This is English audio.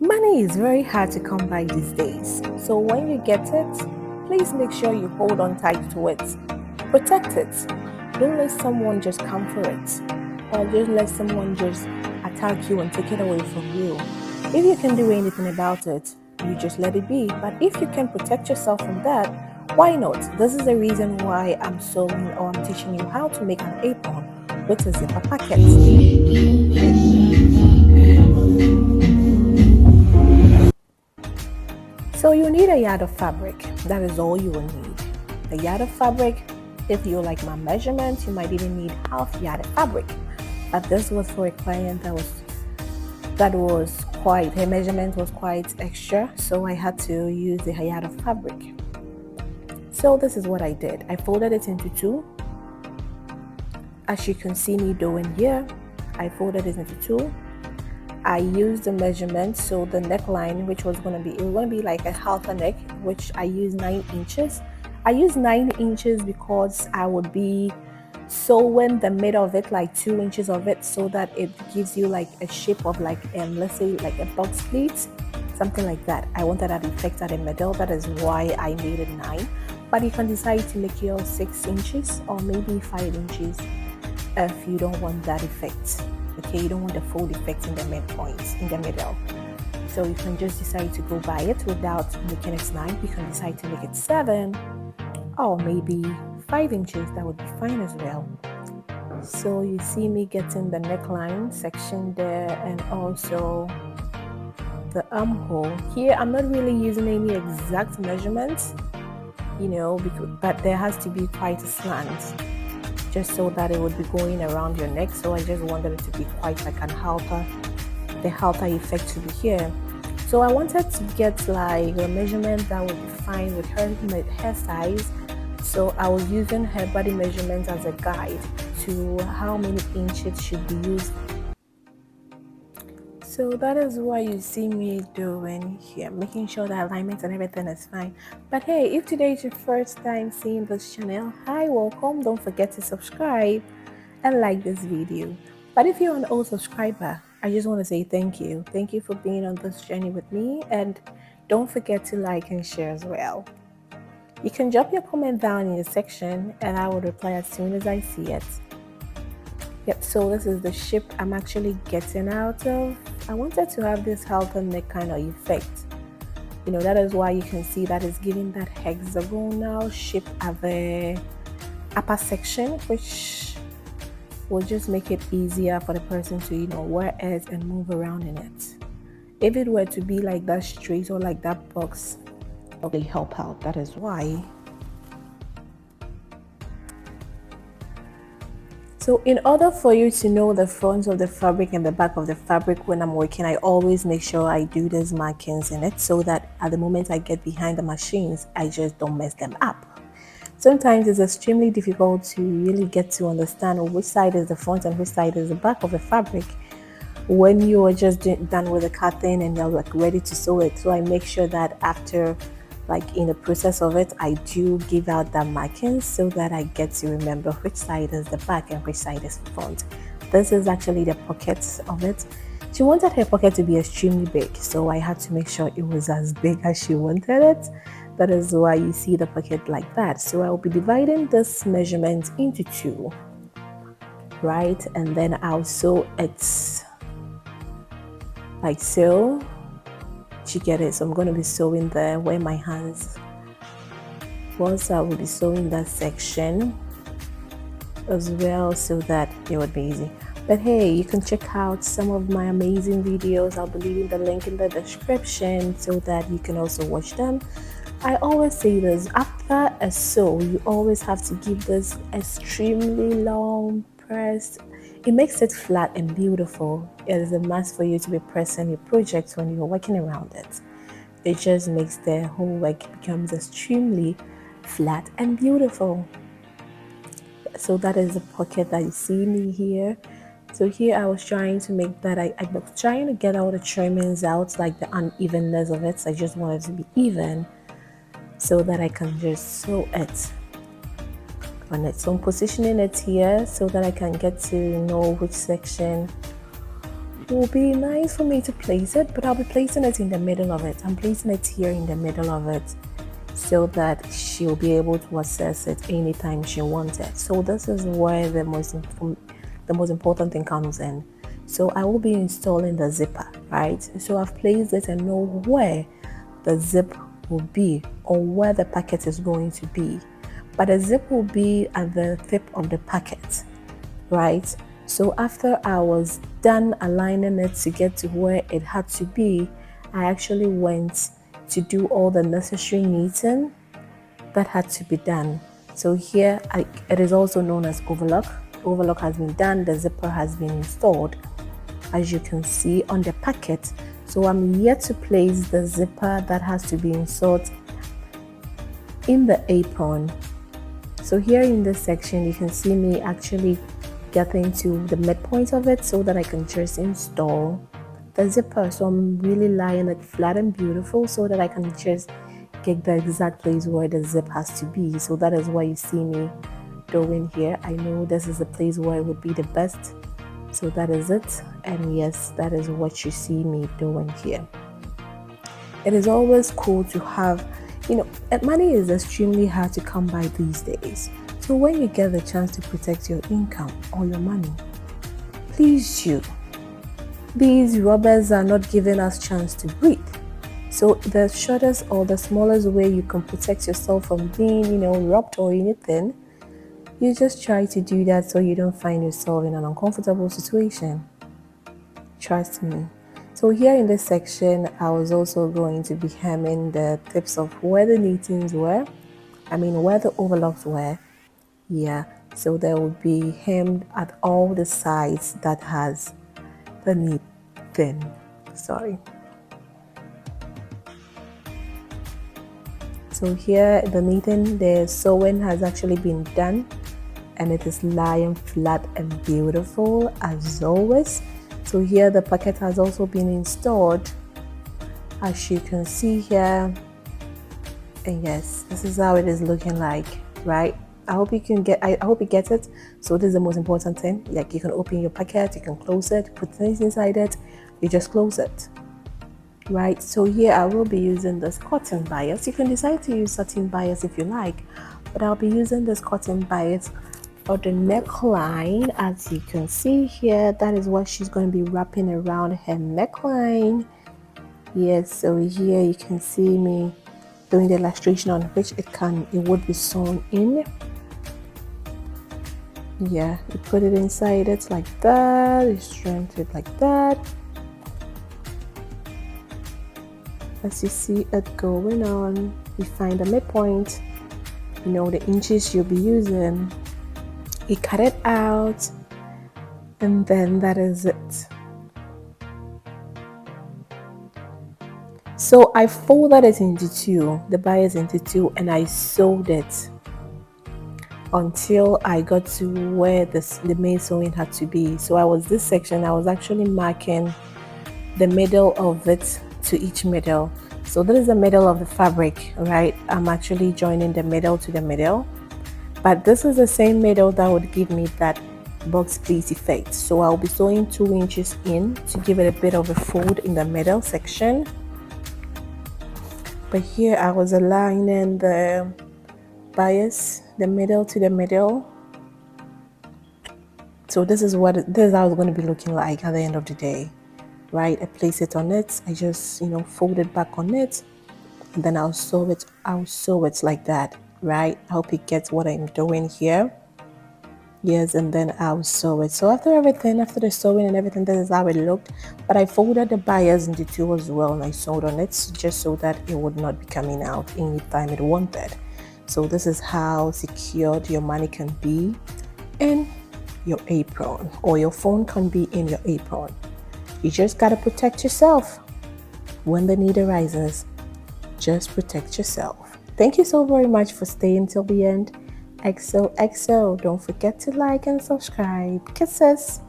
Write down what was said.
Money is very hard to come by these days. So when you get it, please make sure you hold on tight to it. Protect it. Don't let someone just come for it. Or just let someone just attack you and take it away from you. If you can do anything about it, you just let it be. But if you can protect yourself from that, why not? This is the reason why I'm sewing or I'm teaching you how to make an apron with a zipper pocket. So you need a yard of fabric. That is all you will need. A yard of fabric. If you like my measurements, you might even need half yard of fabric. But this was for a client that was quite, her measurement was quite extra, so I had to use a yard of fabric. So this is what I did. I folded it into two. As you can see me doing here, I folded it into two. I used the measurement, so the neckline, which was going to be like a halter neck, which I used 9 inches. I used 9 inches because I would be sewing the middle of it, like 2 inches of it, so that it gives you like a shape of like let's say like a box pleat, something like that. I wanted that effect at the middle. That is why I made it 9. But you can decide to make yours 6 inches or maybe 5 inches if you don't want that effect. Okay, you don't want the fold effect in the midpoint, in the middle. So you can just decide to go by it without making it 9. You can decide to make it 7 or maybe 5 inches. That would be fine as well. So you see me getting the neckline section there and also the armhole. Here I'm not really using any exact measurements, but there has to be quite a slant, just so that it would be going around your neck. So I just wanted it to be quite like an halter, the halter effect to be here. So I wanted to get like a measurement that would be fine with her size. So I was using her body measurement as a guide to how many inches should be used. So that is what you see me doing here, making sure the alignment and everything is fine. But hey, if today is your first time seeing this channel, hi, welcome. Don't forget to subscribe and like this video. But if you're an old subscriber, I just want to say thank you. Thank you for being on this journey with me, and don't forget to like and share as well. You can drop your comment down in the section and I will reply as soon as I see it. Yep, so this is the shape I'm actually getting out of. I wanted to have this halter neck kind of effect. That is why you can see that it's giving that hexagonal shape at the upper section, which will just make it easier for the person to, wear it and move around in it. If it were to be like that straight or like that box, it will help out. That is why. So in order for you to know the front of the fabric and the back of the fabric when I'm working, I always make sure I do those markings in it so that at the moment I get behind the machines, I just don't mess them up. Sometimes it's extremely difficult to really get to understand which side is the front and which side is the back of the fabric when you are just done with the cutting and you're like ready to sew it. So I make sure that after, like in the process of it, I do give out the markings so that I get to remember which side is the back and which side is the front. This is actually the pockets of it. She wanted her pocket to be extremely big, so I had to make sure it was as big as she wanted it. That is why you see the pocket like that. So I will be dividing this measurement into 2, right? And then I'll sew it like so. You get it? So I'm going to be sewing there where my hands was. I will be sewing that section as well so that it would be easy. But hey, you can check out some of my amazing videos. I'll be leaving the link in the description so that you can also watch them. I always say this, after a sew, you always have to give this extremely long press. It makes it flat and beautiful. It is a must for you to be pressing your project when you're working around it. It just makes the whole work becomes extremely flat and beautiful. So that is the pocket that you see me here. So here I was trying to make that, I was trying to get all the trimmings out, like the unevenness of it. So I just wanted to be even so that I can just sew it on it. So I'm positioning it here so that I can get to know which section It will be nice for me to place it, but I'll be placing it in the middle of it. I'm placing it here in the middle of it so that she'll be able to access it anytime she wants it. So this is where the most important thing comes in. So I will be installing the zipper, right? So I've placed it and know where the zip will be or where the packet is going to be. But the zip will be at the tip of the packet, right? So after I was done aligning it to get to where it had to be, I actually went to do all the necessary knitting that had to be done. So here it is also known as overlock. Overlock has been done, the zipper has been installed, as you can see on the packet. So I'm yet to place the zipper that has to be installed in the apron. So here in this section, you can see me actually getting to the midpoint of it so that I can just install the zipper. So I'm really lying it flat and beautiful so that I can just get the exact place where the zip has to be. So that is why you see me doing here. I know this is the place where it would be the best. So that is it. And yes, that is what you see me doing here. It is always cool to have, money is extremely hard to come by these days. So when you get the chance to protect your income or your money, please do. These robbers are not giving us chance to breathe. So the shortest or the smallest way you can protect yourself from being, robbed or anything, you just try to do that so you don't find yourself in an uncomfortable situation. Trust me. So here in this section, I was also going to be hemming the tips of where the knittings were. Where the overlocks were. Yeah, so there will be hemmed at all the sides that has the knitting. Sorry. So here the knitting, the sewing has actually been done and it is lying flat and beautiful as always. So here the packet has also been installed, as you can see here. And yes, this is how it is looking like, right? I hope you get it. So this is the most important thing. Like, you can open your packet, you can close it, put things inside it, you just close it, right? So here I will be using this cotton bias. You can decide to use satin bias if you like, but I'll be using this cotton bias for the neckline. As you can see here, that is what she's going to be wrapping around her neckline. Yes, so here you can see me doing the illustration on which it would be sewn in. Yeah, you put it inside it like that, you strengthen it like that. As you see it going on, you find the midpoint, the inches you'll be using, you cut it out, and then that is it. So I folded it into two, the bias into two, and I sewed it until I got to where the main sewing had to be. So I was actually marking the middle of it to each middle. So this is the middle of the fabric, right? I'm actually joining the middle to the middle, but this is the same middle that would give me that box pleat effect. So I'll be sewing 2 inches in to give it a bit of a fold in the middle section. But here I was aligning the bias, the middle to the middle. So this is how it's going to be looking like at the end of the day, right? I place it on it, I just fold it back on it, and then I'll sew it like that, right? I hope you get what I'm doing here. Yes, and then I'll sew it. So after the sewing and everything, this is how it looked. But I folded the bias into two as well, and I sewed on it just so that it would not be coming out anytime it wanted. So this is how secured your money can be in your apron, or your phone can be in your apron. You just gotta protect yourself when the need arises. Just protect yourself. Thank you so very much for staying till the end. XOXO. Don't forget to like and subscribe. Kisses.